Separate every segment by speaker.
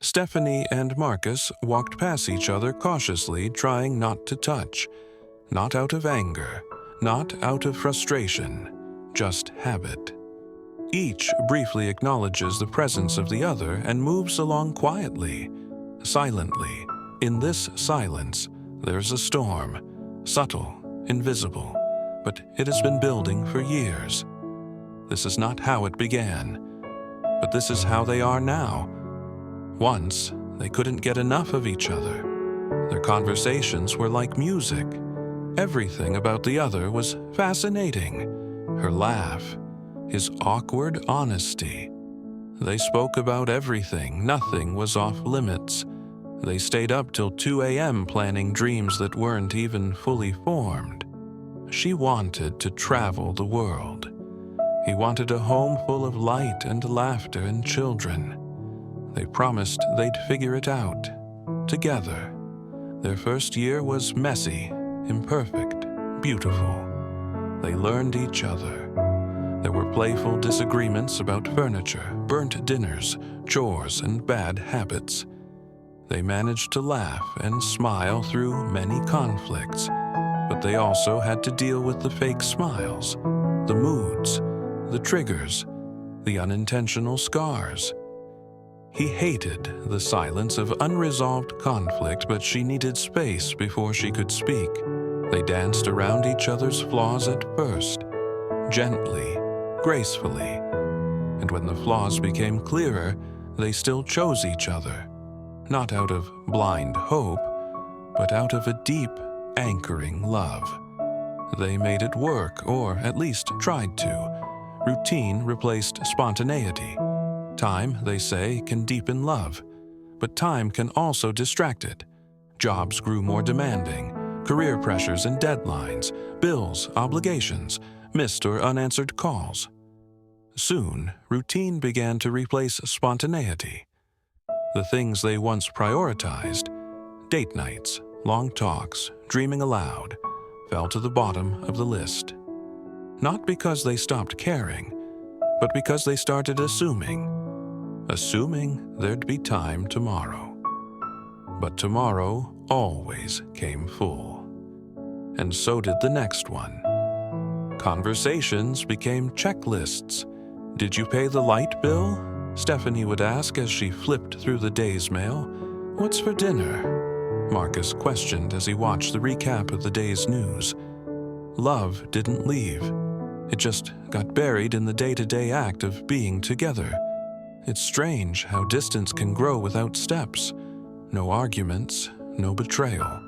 Speaker 1: Stephanie and Marcus walked past each other cautiously, trying not to touch. Not out of anger, not out of frustration, just habit. Each briefly acknowledges the presence of the other and moves along quietly, silently. In this silence, there's a storm, subtle, invisible, but it has been building for years. This is not how it began, but this is how they are now. Once, they couldn't get enough of each other. Their conversations were like music. Everything about the other was fascinating. Her laugh, his awkward honesty. They spoke about everything. Nothing was off limits. They stayed up till 2 a.m. planning dreams that weren't even fully formed. She wanted to travel the world. He wanted a home full of light and laughter and children. They promised they'd figure it out, together. Their first year was messy, imperfect, beautiful. They learned each other. There were playful disagreements about furniture, burnt dinners, chores, and bad habits. They managed to laugh and smile through many conflicts, but they also had to deal with the fake smiles, the moods, the triggers, the unintentional scars. He hated the silence of unresolved conflict, but she needed space before she could speak. They danced around each other's flaws at first, gently, gracefully, and when the flaws became clearer, they still chose each other, not out of blind hope, but out of a deep, anchoring love. They made it work, or at least tried to. Routine replaced spontaneity. Time, they say, can deepen love, but time can also distract it. Jobs grew more demanding, career pressures and deadlines, bills, obligations, missed or unanswered calls. Soon, routine began to replace spontaneity. The things they once prioritized, date nights, long talks, dreaming aloud, fell to the bottom of the list. Not because they stopped caring, but because they started assuming there'd be time tomorrow. But tomorrow always came full. And so did the next one. Conversations became checklists. Did you pay the light bill? Stephanie would ask as she flipped through the day's mail. What's for dinner? Marcus questioned as he watched the recap of the day's news. Love didn't leave. It just got buried in the day-to-day act of being together. It's strange how distance can grow without steps. No arguments, no betrayal.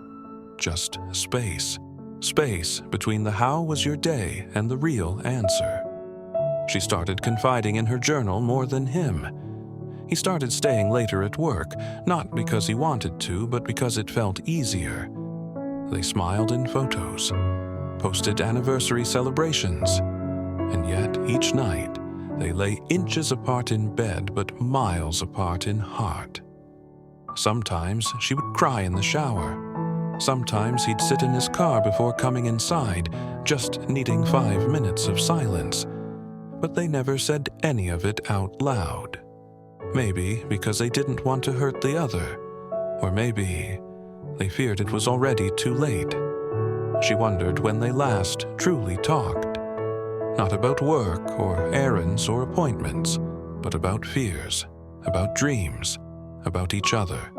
Speaker 1: Just space. Space between the how was your day and the real answer. She started confiding in her journal more than him. He started staying later at work, not because he wanted to, but because it felt easier. They smiled in photos, posted anniversary celebrations, and yet each night they lay inches apart in bed but miles apart in heart. Sometimes she would cry in the shower. Sometimes he'd sit in his car before coming inside, just needing 5 minutes of silence. But they never said any of it out loud. Maybe because they didn't want to hurt the other, or maybe they feared it was already too late. She wondered when they last truly talked. Not about work or errands or appointments, but about fears, about dreams, about each other.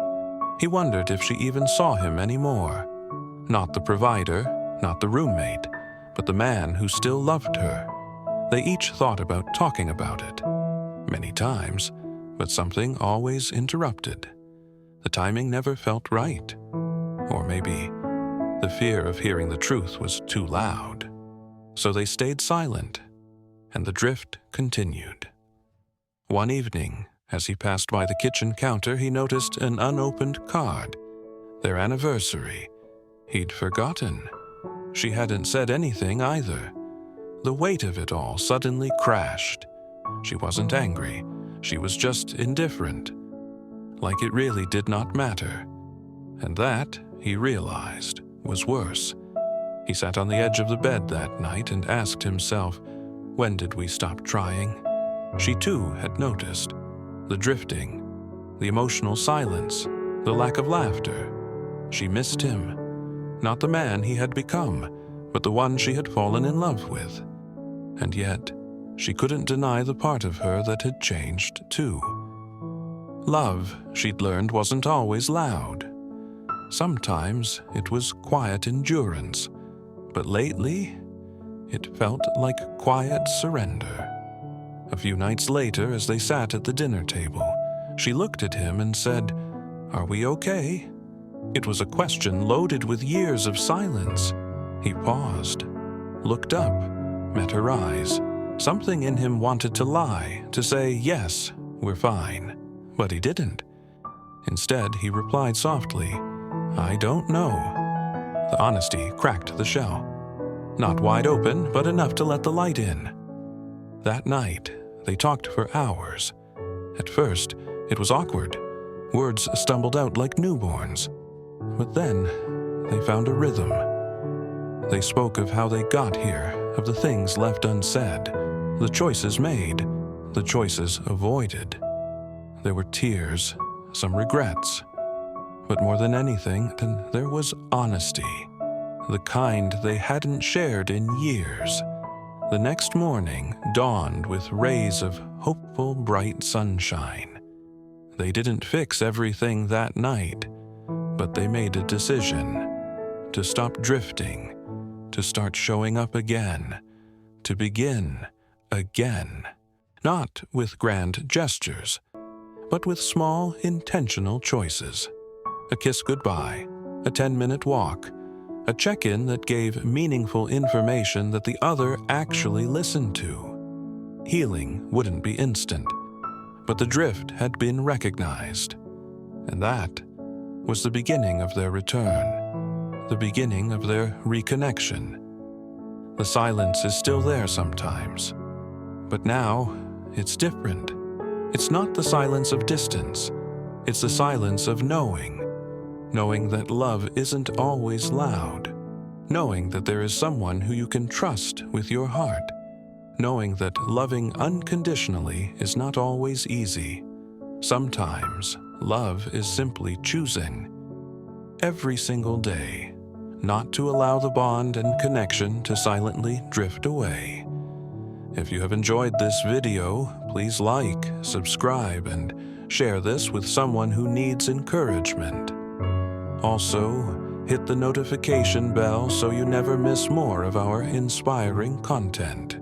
Speaker 1: He wondered if she even saw him anymore. Not the provider, not the roommate, but the man who still loved her. They each thought about talking about it. Many times, but something always interrupted. The timing never felt right. Or maybe the fear of hearing the truth was too loud. So they stayed silent, and the drift continued. One evening, as he passed by the kitchen counter, he noticed an unopened card. Their anniversary. He'd forgotten. She hadn't said anything either. The weight of it all suddenly crashed. She wasn't angry. She was just indifferent. Like it really did not matter. And that, he realized, was worse. He sat on the edge of the bed that night and asked himself, when did we stop trying? She too had noticed. The drifting. the emotional silence, the lack of laughter. She missed him. Not the man he had become, but the one she had fallen in love with. And yet, she couldn't deny the part of her that had changed too. Love, she'd learned, wasn't always loud. Sometimes it was quiet endurance, but lately, it felt like quiet surrender. A few nights later, as they sat at the dinner table, she looked at him and said, "Are we okay?" It was a question loaded with years of silence. He paused, looked up, met her eyes. Something in him wanted to lie, to say, "Yes, we're fine." But he didn't. Instead, he replied softly, "I don't know." The honesty cracked the shell. Not wide open, but enough to let the light in. That night, they talked for hours. At first, it was awkward. Words stumbled out like newborns. But then, they found a rhythm. They spoke of how they got here, of the things left unsaid, the choices made, the choices avoided. There were tears, some regrets. But more than anything, there was honesty, the kind they hadn't shared in years. The next morning dawned with rays of hopeful, bright sunshine. They didn't fix everything that night, but they made a decision to stop drifting, to start showing up again, to begin again. Not with grand gestures, but with small, intentional choices. A kiss goodbye, a 10-minute walk, a check-in that gave meaningful information that the other actually listened to. Healing wouldn't be instant, but the drift had been recognized. And that was the beginning of their return, the beginning of their reconnection. The silence is still there sometimes, but now it's different. It's not the silence of distance, it's the silence of knowing that love isn't always loud, knowing that there is someone who you can trust with your heart, knowing that loving unconditionally is not always easy. Sometimes, love is simply choosing, every single day, not to allow the bond and connection to silently drift away. If you have enjoyed this video, please like, subscribe, and share this with someone who needs encouragement. Also, hit the notification bell so you never miss more of our inspiring content.